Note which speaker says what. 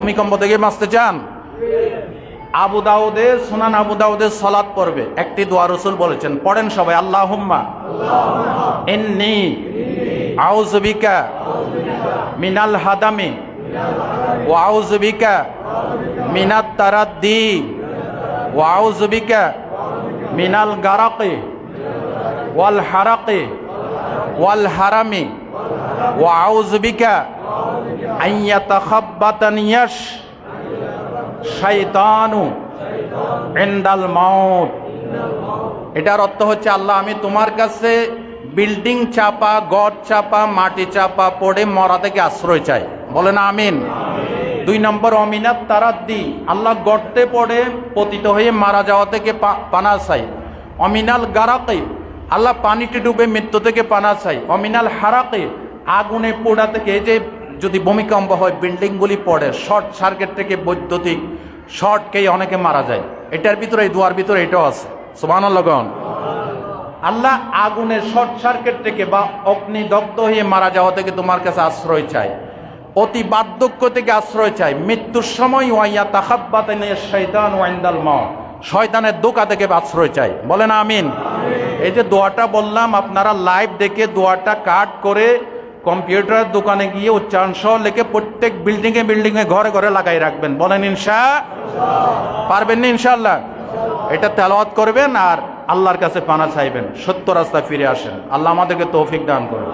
Speaker 1: ভূমিকম্প থেকে বাঁচতে চান? আবু দাউদে, সুনান আবু দাউদে সালাত পড়বে, একটি দোয়া রাসূল বলেছেন, পড়েন সবাই, আল্লাহুম্মা ইন্নী আউযু বিকা মিনাল হাদামি ওয়া আউযু বিকা মিনাত তারাদ্দি ওয়া আউযু বিকা মিনাল গারাকি ওয়াল হারাকি ওয়াল হারামি ওয়া আউযু বিকা আন ইয়াতাখাব্বাতানিয়াশ শাইতানু ইনদাল মাউত। এটার অর্থ হচ্ছে, আল্লাহ আমি তোমার কাছে বিল্ডিং চাপা, গড় চাপা, মাটি চাপা পড়ে মরা থেকে আশ্রয় চাই। বলেন আমিন। 2 নম্বর, অমিনাত তারাদ্দি, আল্লাহ গর্তে পড়ে পতিত হয়ে মারা যাওয়া থেকে পানা চাই। অমিনাল গারাকি, আল্লাহ পানিতে ডুবে মৃত্যু থেকে পানা চাই। অমিনাল হারাকি, আগুনে পোড়া থেকে, এই যে যদি ভূমিকম্প হয় বিল্ডিংগুলি পড়ে, শর্ট সার্কিট থেকে বৈদ্যুতিক শর্ট খেয়ে অনেকে মারা যায়। এটার ভিতরে, এই দুয়ার ভিতরে এটাও আছে। সুবহানাল্লাহ। আল্লাহ আগুনের শর্ট সার্কিট থেকে বা অগ্নিদগ্ধ হয়ে মারা যাওয়া থেকে তোমার কাছে আশ্রয় চাই। অতি বার্ধক্য থেকে আশ্রয় চাই। মৃত্যুর সময় ওয়াইয়া তাখাব্বাতানিয়াশ শাইতানু ইনদাল মাউত, শয়তানের ধোঁকা থেকে আশ্রয় চাই। বলেন আমিন। এই যে দোয়াটা বললাম, আপনারা লাইভ দেখে দোয়াটা কাট করে কম্পিউটারের দোকানে গিয়ে উচ্চারণ সহ লিখে প্রত্যেক বিল্ডিংয়ে ঘরে ঘরে লাগাই রাখবেন। বলেন পারবেন না? ইনশাআল্লাহ। এটা তেলাওয়াত করবেন আর আল্লাহর কাছে পানা চাইবেন, সত্য রাস্তায় ফিরে আসেন। আল্লাহ আমাদেরকে তৌফিক দান করুন।